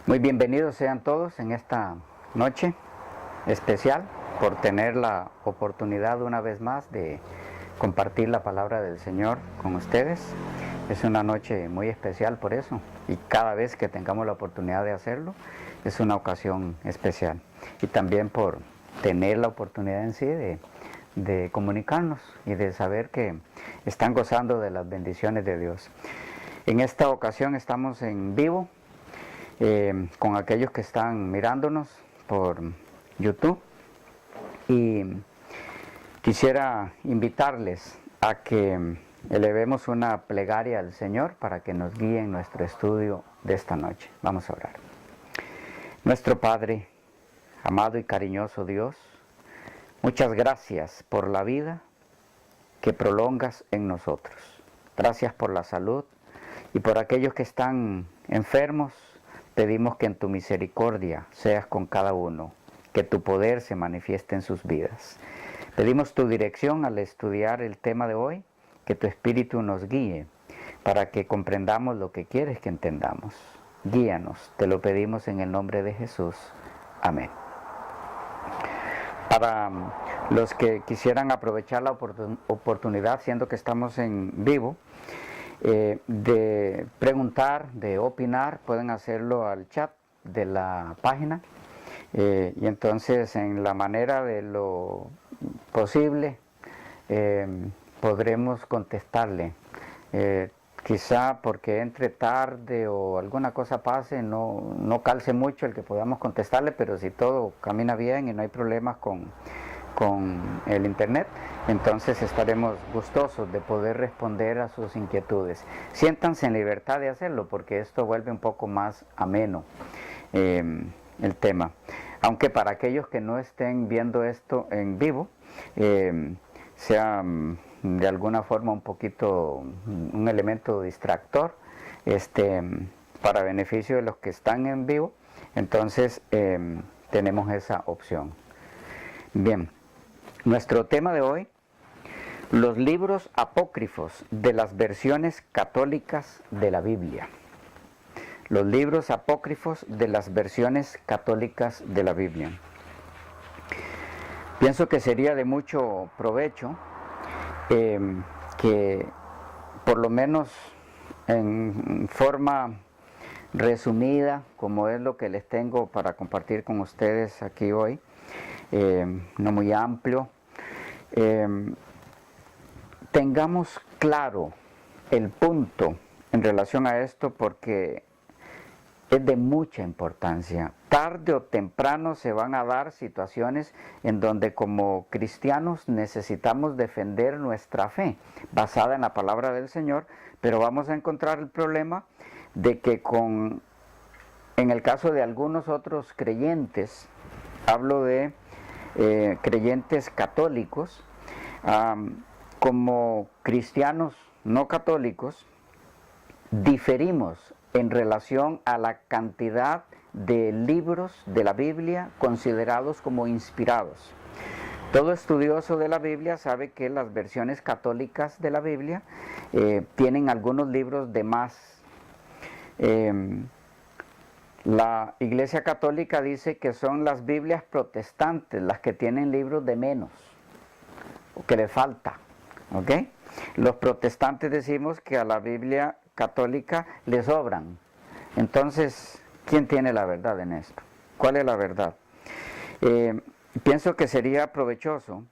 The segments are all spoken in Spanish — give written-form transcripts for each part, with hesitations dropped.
Muy bienvenidos sean todos en esta noche especial por tener la oportunidad una vez más de compartir la palabra del Señor con ustedes. Es una noche muy especial por eso, y cada vez que tengamos la oportunidad de hacerlo es una ocasión especial, y también por tener la oportunidad en sí de comunicarnos y de saber que están gozando de las bendiciones de Dios. En esta ocasión estamos en vivo con aquellos que están mirándonos por YouTube, y quisiera invitarles a que elevemos una plegaria al Señor para que nos guíe en nuestro estudio de esta noche. Vamos a orar. Nuestro Padre, amado y cariñoso Dios, muchas gracias por la vida que prolongas en nosotros. Gracias por la salud, y por aquellos que están enfermos, pedimos que en tu misericordia seas con cada uno, que tu poder se manifieste en sus vidas. Pedimos tu dirección al estudiar el tema de hoy, que tu Espíritu nos guíe para que comprendamos lo que quieres que entendamos. Guíanos, te lo pedimos en el nombre de Jesús. Amén. Para los que quisieran aprovechar la oportunidad, siendo que estamos en vivo, de preguntar, de opinar, pueden hacerlo al chat de la página, y entonces en la manera de lo posible podremos contestarle. Quizá porque entre tarde o alguna cosa pase, no calce mucho el que podamos contestarle, pero si todo camina bien y no hay problemas con el internet, entonces estaremos gustosos de poder responder a sus inquietudes. Siéntanse en libertad de hacerlo, porque esto vuelve un poco más ameno el tema. Aunque para aquellos que no estén viendo esto en vivo, sea de alguna forma un poquito un elemento distractor, para beneficio de los que están en vivo, entonces tenemos esa opción. Bien. Nuestro tema de hoy: los libros apócrifos de las versiones católicas de la Biblia. Los libros apócrifos de las versiones católicas de la Biblia. Pienso que sería de mucho provecho que, por lo menos en forma resumida, como es lo que les tengo para compartir con ustedes aquí hoy, no muy amplio, tengamos claro el punto en relación a esto, porque es de mucha importancia. Tarde o temprano se van a dar situaciones en donde como cristianos necesitamos defender nuestra fe basada en la palabra del Señor, pero vamos a encontrar el problema de que en el caso de algunos otros creyentes, hablo de creyentes católicos, como cristianos no católicos, diferimos en relación a la cantidad de libros de la Biblia considerados como inspirados. Todo estudioso de la Biblia sabe que las versiones católicas de la Biblia tienen algunos libros de más. La Iglesia Católica dice que son las Biblias protestantes las que tienen libros de menos, o que le falta, ¿ok? Los protestantes decimos que a la Biblia católica le sobran. Entonces, ¿quién tiene la verdad en esto? ¿Cuál es la verdad? Pienso que sería provechoso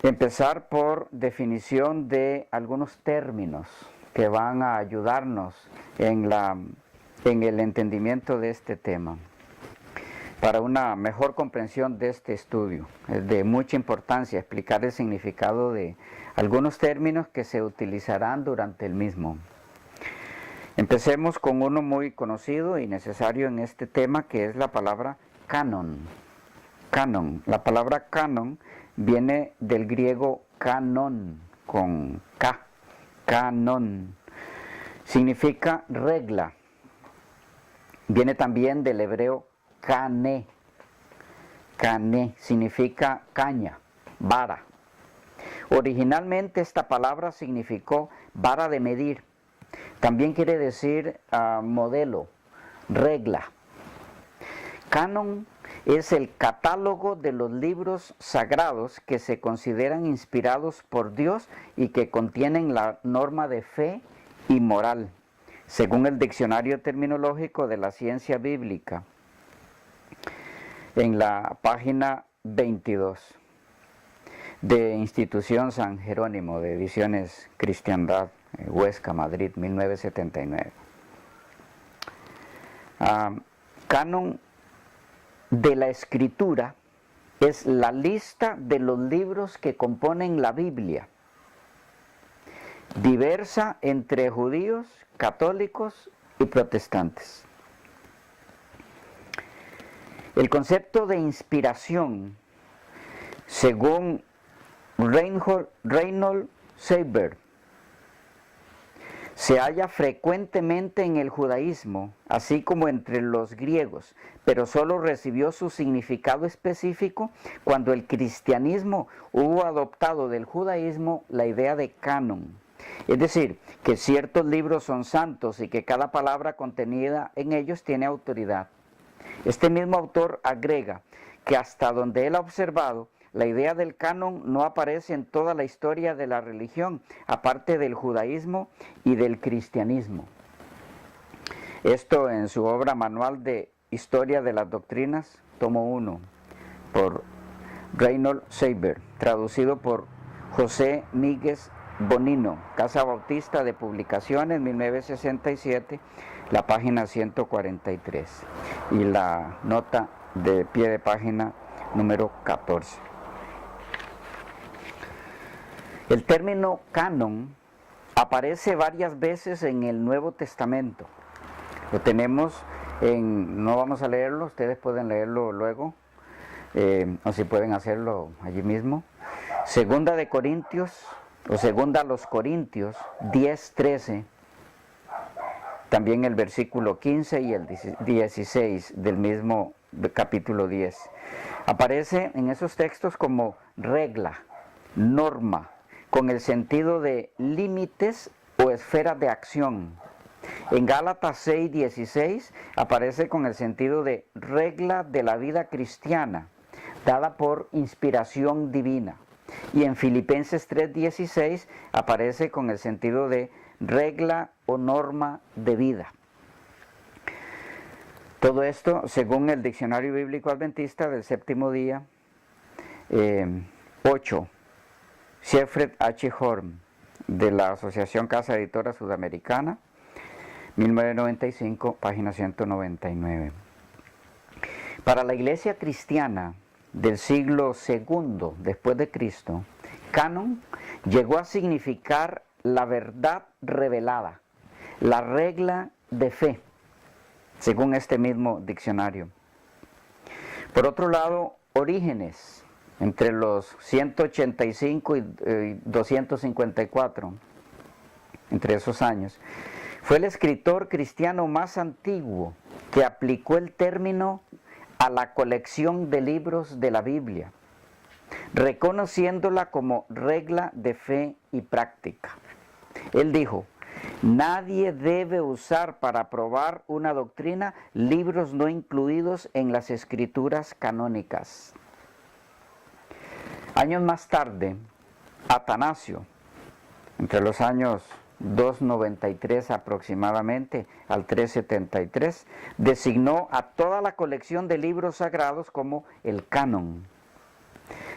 empezar por definición de algunos términos que van a ayudarnos en el entendimiento de este tema, para una mejor comprensión de este estudio. Es de mucha importancia explicar el significado de algunos términos que se utilizarán durante el mismo. Empecemos con uno muy conocido y necesario en este tema, que es la palabra canon. Canon. La palabra canon viene del griego canon, con K. Canon. Significa regla. Viene también del hebreo cané. Cané significa caña, vara. Originalmente esta palabra significó vara de medir. También quiere decir modelo, regla. Canon es el catálogo de los libros sagrados que se consideran inspirados por Dios y que contienen la norma de fe y moral, según el Diccionario Terminológico de la Ciencia Bíblica, en la página 22 de Institución San Jerónimo, de Ediciones Cristiandad, Huesca, Madrid, 1979. Canon de la Escritura es la lista de los libros que componen la Biblia, diversa entre judíos, católicos y protestantes. El concepto de inspiración, según Reinhold Niebuhr, se halla frecuentemente en el judaísmo, así como entre los griegos, pero solo recibió su significado específico cuando el cristianismo hubo adoptado del judaísmo la idea de canon. Es decir, que ciertos libros son santos y que cada palabra contenida en ellos tiene autoridad. Este mismo autor agrega que hasta donde él ha observado, la idea del canon no aparece en toda la historia de la religión, aparte del judaísmo y del cristianismo. Esto en su obra Manual de Historia de las Doctrinas, tomo 1, por Reinhold Niebuhr, traducido por José Míguez Bonino, Casa Bautista de Publicaciones, 1967, la página 143, y la nota de pie de página número 14. El término canon aparece varias veces en el Nuevo Testamento. Lo tenemos no vamos a leerlo, ustedes pueden leerlo luego, o si pueden hacerlo allí mismo. Segunda de Corintios, o segunda a los Corintios 10:13, también el versículo 15 y el 16 del mismo capítulo 10. Aparece en esos textos como regla, norma, con el sentido de límites o esferas de acción. En Gálatas 6:16 aparece con el sentido de regla de la vida cristiana, dada por inspiración divina. Y en Filipenses 3:16 aparece con el sentido de regla o norma de vida. Todo esto según el Diccionario Bíblico Adventista del Séptimo Día 8. Jeffrey H. Horn, de la Asociación Casa Editora Sudamericana, 1995, página 199. Para la Iglesia cristiana del siglo II después de Cristo, canon llegó a significar la verdad revelada, la regla de fe, según este mismo diccionario. Por otro lado, Orígenes, entre los 185 y 254, entre esos años, fue el escritor cristiano más antiguo que aplicó el término a la colección de libros de la Biblia, reconociéndola como regla de fe y práctica. Él dijo: nadie debe usar para probar una doctrina libros no incluidos en las escrituras canónicas. Años más tarde, Atanasio, entre los años 293 aproximadamente al 373, designó a toda la colección de libros sagrados como el canon.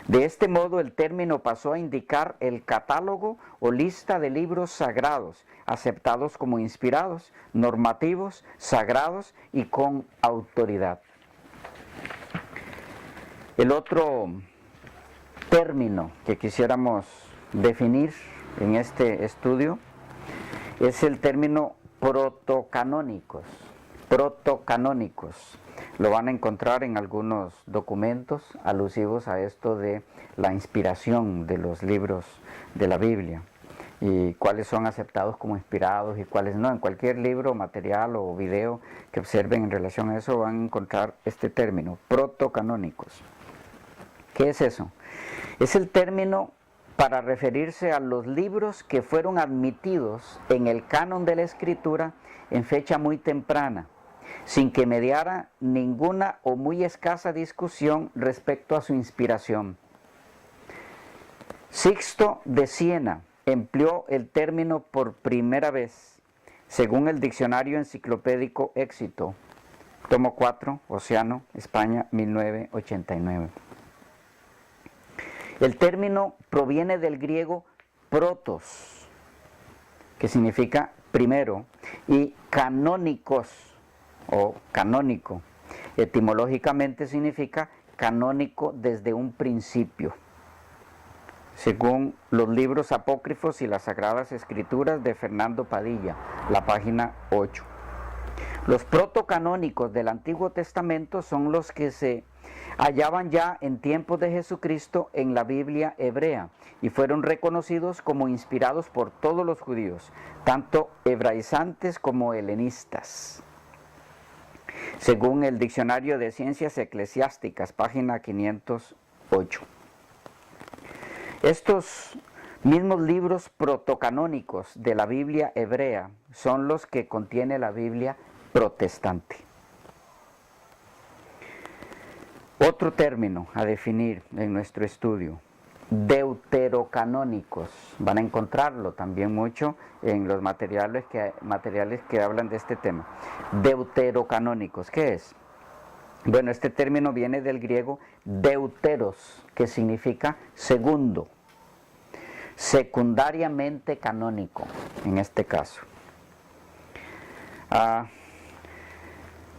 De este modo, el término pasó a indicar el catálogo o lista de libros sagrados, aceptados como inspirados, normativos, sagrados y con autoridad. El otro término que quisiéramos definir en este estudio es el término protocanónicos. Protocanónicos. Lo van a encontrar en algunos documentos alusivos a esto de la inspiración de los libros de la Biblia y cuáles son aceptados como inspirados y cuáles no. En cualquier libro, material o video que observen en relación a eso van a encontrar este término, protocanónicos. ¿Qué es eso? Es el término para referirse a los libros que fueron admitidos en el canon de la Escritura en fecha muy temprana, sin que mediara ninguna o muy escasa discusión respecto a su inspiración. Sixto de Siena empleó el término por primera vez, según el diccionario enciclopédico Éxito, tomo 4, Océano, España, 1989. El término proviene del griego protos, que significa primero, y canónicos, o canónico, etimológicamente significa canónico desde un principio, según los libros apócrifos y las Sagradas Escrituras de Fernando Padilla, la página 8. Los protocanónicos del Antiguo Testamento son los que se hallaban ya en tiempos de Jesucristo en la Biblia hebrea y fueron reconocidos como inspirados por todos los judíos, tanto hebraizantes como helenistas. Según el Diccionario de Ciencias Eclesiásticas, página 508. Estos mismos libros protocanónicos de la Biblia hebrea son los que contiene la Biblia protestante. Otro término a definir en nuestro estudio, deuterocanónicos. Van a encontrarlo también mucho en los materiales que hablan de este tema. Deuterocanónicos, ¿qué es? Bueno, este término viene del griego deuteros, que significa segundo, secundariamente canónico, en este caso.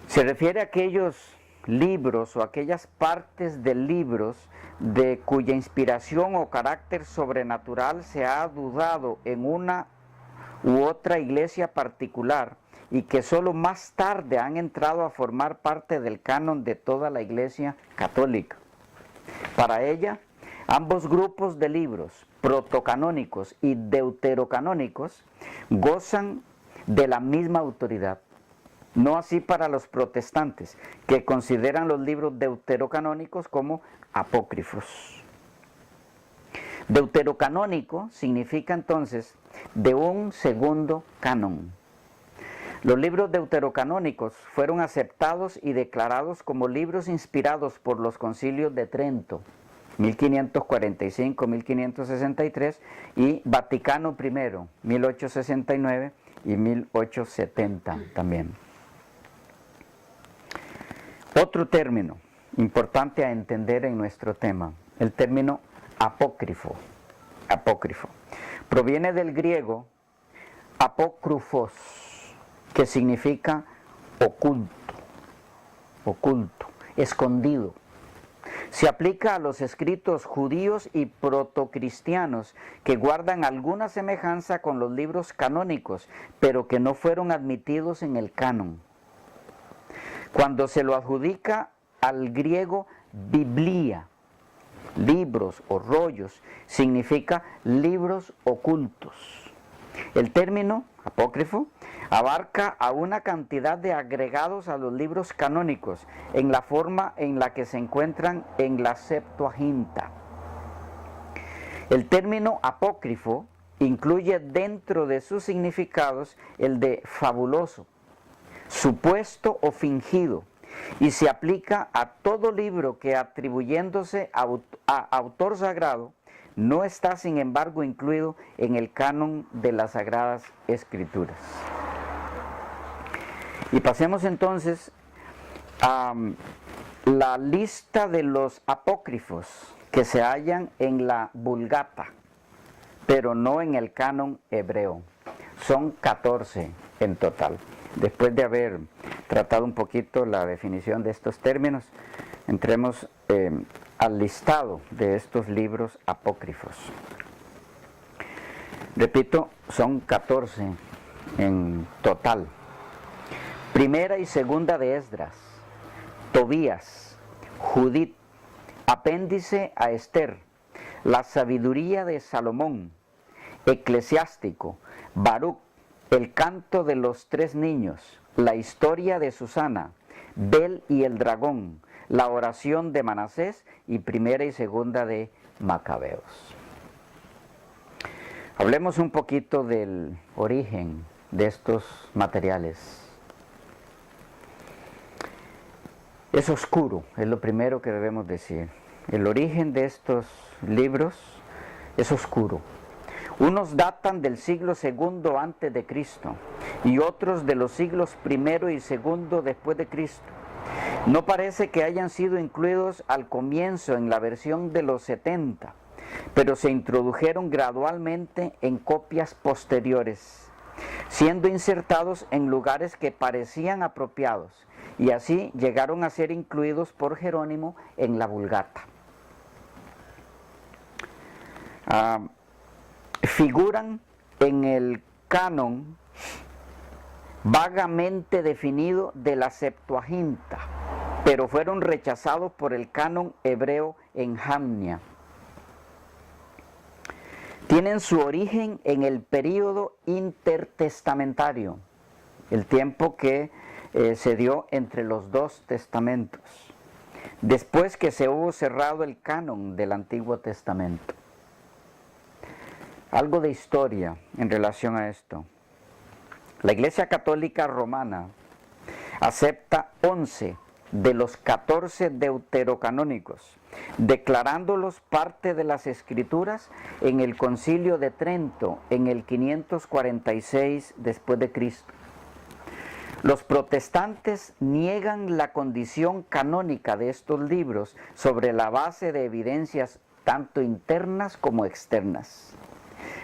Se refiere a aquellos libros o aquellas partes de libros de cuya inspiración o carácter sobrenatural se ha dudado en una u otra iglesia particular y que solo más tarde han entrado a formar parte del canon de toda la iglesia católica. Para ella, ambos grupos de libros, protocanónicos y deuterocanónicos, gozan de la misma autoridad. No así para los protestantes, que consideran los libros deuterocanónicos como apócrifos. Deuterocanónico significa entonces de un segundo canon. Los libros deuterocanónicos fueron aceptados y declarados como libros inspirados por los concilios de Trento, 1545-1563, y Vaticano I, 1869 y 1870 también. Otro término importante a entender en nuestro tema, el término apócrifo. Apócrifo. Proviene del griego apókrufos, que significa oculto, oculto, escondido. Se aplica a los escritos judíos y protocristianos que guardan alguna semejanza con los libros canónicos, pero que no fueron admitidos en el canon. Cuando se lo adjudica al griego biblia, libros o rollos, significa libros ocultos. El término apócrifo abarca a una cantidad de agregados a los libros canónicos en la forma en la que se encuentran en la Septuaginta. El término apócrifo incluye dentro de sus significados el de fabuloso, supuesto o fingido, y se aplica a todo libro que, atribuyéndose a autor sagrado, no está sin embargo incluido en el canon de las Sagradas Escrituras. Y pasemos entonces a la lista de los apócrifos que se hallan en la Vulgata, pero no en el canon hebreo. Son 14 en total. Después de haber tratado un poquito la definición de estos términos, entremos al listado de estos libros apócrifos. Repito, son 14 en total. Primera y segunda de Esdras, Tobías, Judith, apéndice a Esther, la sabiduría de Salomón, Eclesiástico, Baruch, el canto de los 3 niños, la historia de Susana, Bel y el dragón, la oración de Manasés y primera y segunda de Macabeos. Hablemos un poquito del origen de estos materiales. Es oscuro, es lo primero que debemos decir. El origen de estos libros es oscuro. Unos datan del siglo II antes de Cristo y otros de los siglos I y II después de Cristo. No parece que hayan sido incluidos al comienzo en la versión de los 70, pero se introdujeron gradualmente en copias posteriores, siendo insertados en lugares que parecían apropiados, y así llegaron a ser incluidos por Jerónimo en la Vulgata. Figuran en el canon vagamente definido de la Septuaginta, pero fueron rechazados por el canon hebreo en Jamnia. Tienen su origen en el período intertestamentario, el tiempo que se dio entre los 2 testamentos, después que se hubo cerrado el canon del Antiguo Testamento. Algo de historia en relación a esto. La Iglesia Católica Romana acepta 11 de los 14 deuterocanónicos, declarándolos parte de las Escrituras en el Concilio de Trento en el 546 después de Cristo. Los protestantes niegan la condición canónica de estos libros sobre la base de evidencias tanto internas como externas.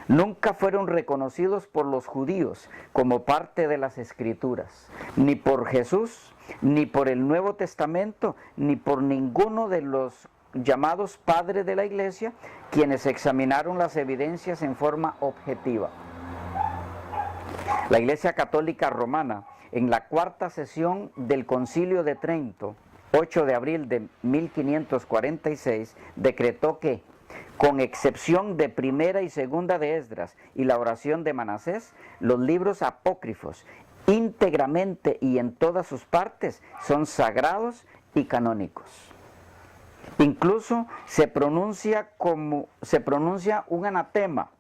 Nunca fueron reconocidos por los judíos como parte de las Escrituras, ni por Jesús, ni por el Nuevo Testamento, ni por ninguno de los llamados padres de la Iglesia, quienes examinaron las evidencias en forma objetiva. La Iglesia Católica Romana, en la 4ª sesión del Concilio de Trento, 8 de abril de 1546, decretó que, con excepción de primera y segunda de Esdras y la oración de Manasés, los libros apócrifos, íntegramente y en todas sus partes, son sagrados y canónicos. Incluso se pronuncia un anatema,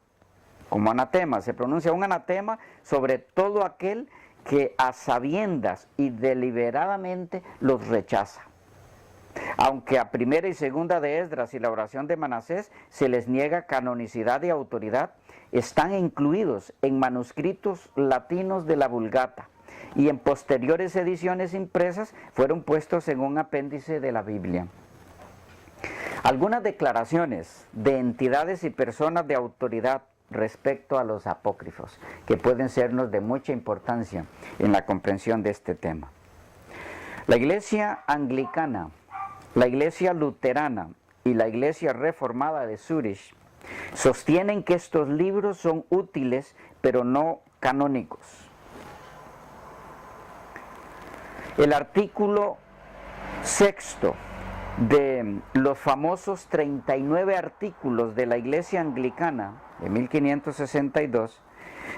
se pronuncia un anatema sobre todo aquel que a sabiendas y deliberadamente los rechaza. Aunque a primera y segunda de Esdras y la oración de Manasés se les niega canonicidad y autoridad, están incluidos en manuscritos latinos de la Vulgata y en posteriores ediciones impresas fueron puestos en un apéndice de la Biblia. Algunas declaraciones de entidades y personas de autoridad respecto a los apócrifos, que pueden sernos de mucha importancia en la comprensión de este tema. La Iglesia Anglicana, la Iglesia Luterana y la Iglesia Reformada de Zúrich sostienen que estos libros son útiles pero no canónicos. El artículo 6 de los famosos 39 artículos de la Iglesia Anglicana de 1562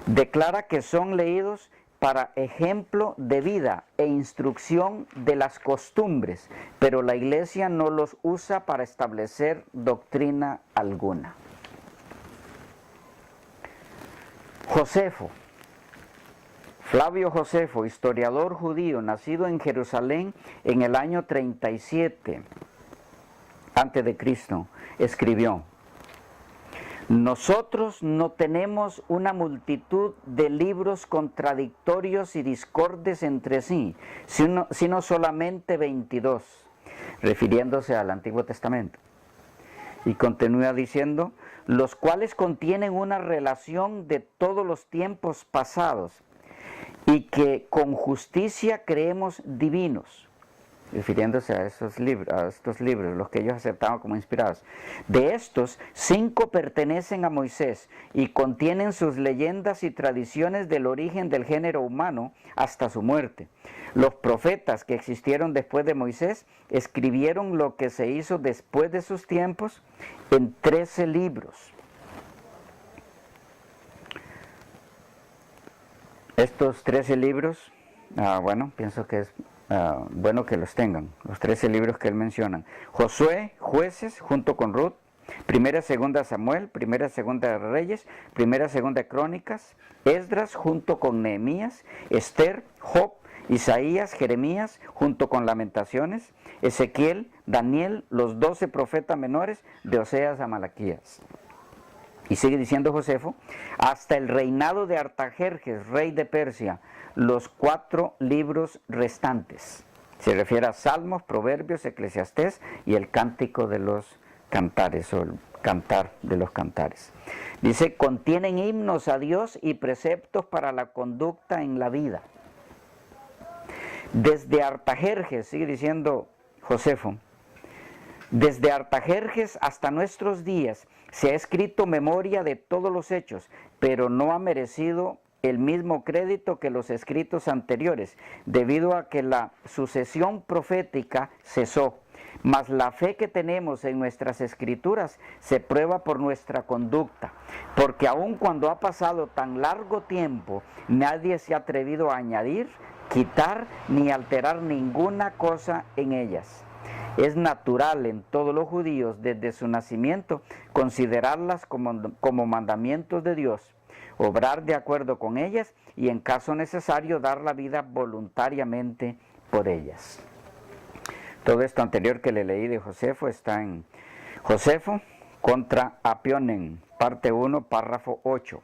declara que son leídos para ejemplo de vida e instrucción de las costumbres, pero la Iglesia no los usa para establecer doctrina alguna. Josefo, Flavio Josefo, historiador judío, nacido en Jerusalén en el año 37 a.C., escribió: nosotros no tenemos una multitud de libros contradictorios y discordes entre sí, sino solamente 22, refiriéndose al Antiguo Testamento. Y continúa diciendo, los cuales contienen una relación de todos los tiempos pasados y que con justicia creemos divinos, refiriéndose a estos libros, los que ellos aceptaban como inspirados. De estos, 5 pertenecen a Moisés y contienen sus leyendas y tradiciones del origen del género humano hasta su muerte. Los profetas que existieron después de Moisés escribieron lo que se hizo después de sus tiempos en 13 libros. Estos 13 libros, pienso que es bueno que los tengan, los 13 libros que él menciona. Josué, Jueces, junto con Ruth, Primera y Segunda Samuel, Primera y Segunda Reyes, Primera y Segunda Crónicas, Esdras, junto con Nehemías, Esther, Job, Isaías, Jeremías, junto con Lamentaciones, Ezequiel, Daniel, los 12 profetas menores, de Oseas a Malaquías. Y sigue diciendo Josefo, hasta el reinado de Artajerjes, rey de Persia, los 4 libros restantes. Se refiere a Salmos, Proverbios, Eclesiastés y el Cántico de los Cantares, o el Cantar de los Cantares. Dice, contienen himnos a Dios y preceptos para la conducta en la vida. Desde Artajerjes, sigue diciendo Josefo, desde Artajerjes hasta nuestros días se ha escrito memoria de todos los hechos, pero no ha merecido el mismo crédito que los escritos anteriores, debido a que la sucesión profética cesó. Mas la fe que tenemos en nuestras escrituras se prueba por nuestra conducta, porque aun cuando ha pasado tan largo tiempo, nadie se ha atrevido a añadir, quitar ni alterar ninguna cosa en ellas. Es natural en todos los judíos desde su nacimiento considerarlas como mandamientos de Dios, obrar de acuerdo con ellas y en caso necesario dar la vida voluntariamente por ellas. Todo esto anterior que le leí de Josefo está en Josefo contra Apionen, parte 1, párrafo 8.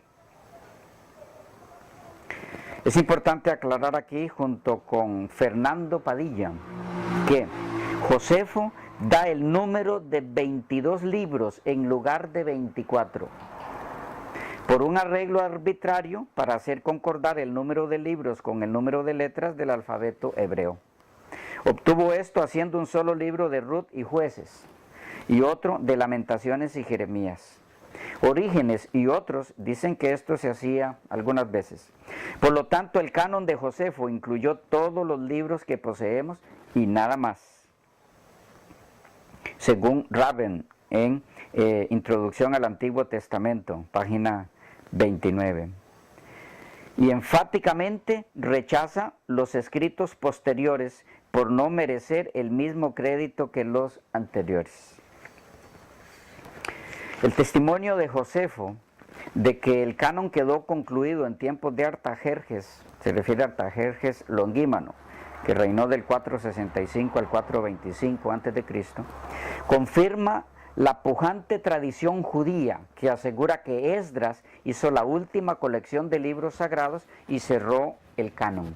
Es importante aclarar aquí, junto con Fernando Padilla, que Josefo da el número de 22 libros en lugar de 24, por un arreglo arbitrario para hacer concordar el número de libros con el número de letras del alfabeto hebreo. Obtuvo esto haciendo un solo libro de Ruth y Jueces, y otro de Lamentaciones y Jeremías. Orígenes y otros dicen que esto se hacía algunas veces. Por lo tanto, el canon de Josefo incluyó todos los libros que poseemos y nada más. Según Raven en Introducción al Antiguo Testamento, página 29. Y enfáticamente rechaza los escritos posteriores por no merecer el mismo crédito que los anteriores. El testimonio de Josefo de que el canon quedó concluido en tiempos de Artajerjes, se refiere a Artajerjes Longímano, que reinó del 465 al 425 a.C., confirma la pujante tradición judía que asegura que Esdras hizo la última colección de libros sagrados y cerró el canon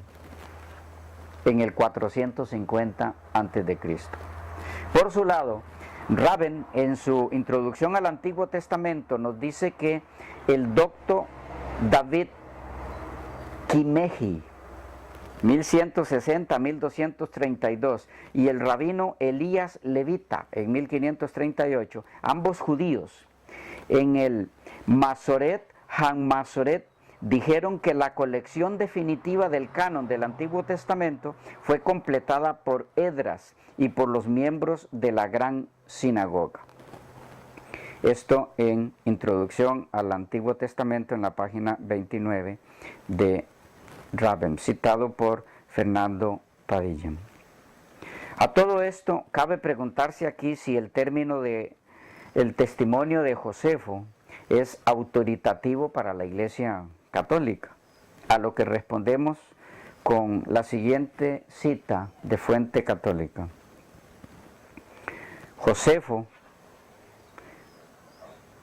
en el 450 a.C. Por su lado, Raven, en su Introducción al Antiguo Testamento, nos dice que el doctor David Kimeji, 1160-1232, y el rabino Elías Levita, en 1538, ambos judíos, en el Masoret Han-Masoret, dijeron que la colección definitiva del canon del Antiguo Testamento fue completada por Esdras y por los miembros de la Gran Sinagoga. Esto en Introducción al Antiguo Testamento, en la página 29 de Raven, citado por Fernando Padilla. A todo esto, cabe preguntarse aquí si el término de el testimonio de Josefo es autoritativo para la Iglesia Católica, a lo que respondemos con la siguiente cita de fuente católica. Josefo,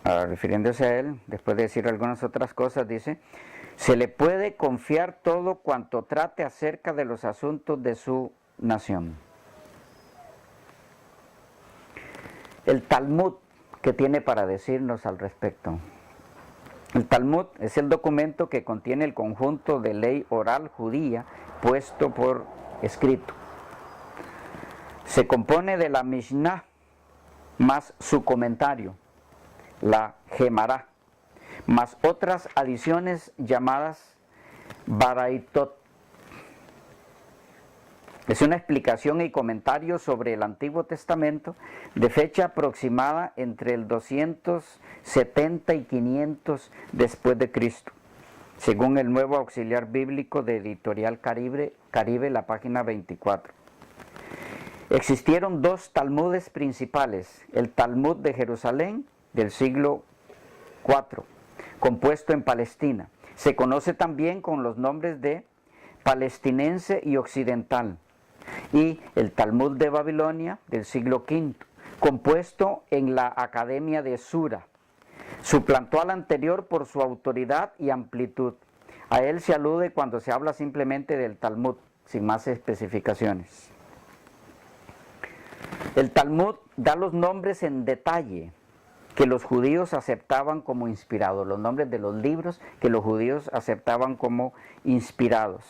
refiriéndose a él, después de decir algunas otras cosas, dice: se le puede confiar todo cuanto trate acerca de los asuntos de su nación. El Talmud ¿qué tiene para decirnos al respecto? El Talmud es el documento que contiene el conjunto de ley oral judía puesto por escrito. Se compone de la Mishnah más su comentario, la Gemará, más otras adiciones llamadas Baraitot. Es una explicación y comentario sobre el Antiguo Testamento de fecha aproximada entre el 270 y 500 después de Cristo, según el Nuevo Auxiliar Bíblico de Editorial Caribe, la página 24. Existieron dos Talmudes principales, el Talmud de Jerusalén del siglo IV, compuesto en Palestina. Se conoce también con los nombres de Palestinense y Occidental, y el Talmud de Babilonia del siglo V, compuesto en la Academia de Sura. Suplantó al anterior por su autoridad y amplitud. A él se alude cuando se habla simplemente del Talmud, sin más especificaciones. El Talmud da los nombres en detalle que los judíos aceptaban como inspirados, los nombres de los libros que los judíos aceptaban como inspirados.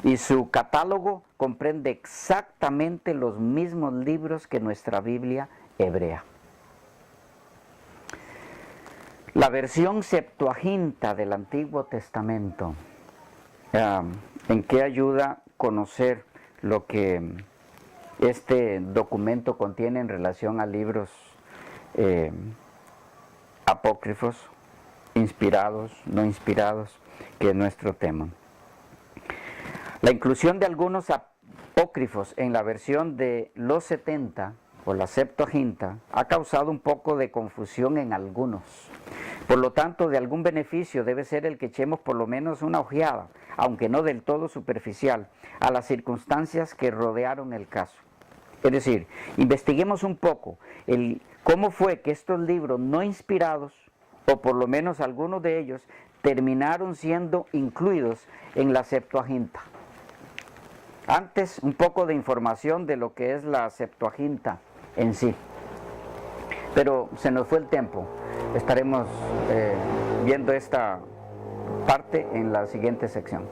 Y su catálogo comprende exactamente los mismos libros que nuestra Biblia hebrea. La versión Septuaginta del Antiguo Testamento, ¿en qué ayuda a conocer lo que este documento contiene en relación a libros apócrifos, inspirados, no inspirados, que es nuestro tema? La inclusión de algunos apócrifos en la versión de los 70 o la Septuaginta ha causado un poco de confusión en algunos. Por lo tanto, de algún beneficio debe ser el que echemos por lo menos una ojeada, aunque no del todo superficial, a las circunstancias que rodearon el caso. Es decir, investiguemos un poco cómo fue que estos libros no inspirados, o por lo menos algunos de ellos, terminaron siendo incluidos en la Septuaginta. Antes, un poco de información de lo que es la Septuaginta en sí. Pero se nos fue el tiempo. Estaremos viendo esta parte en la siguiente sección.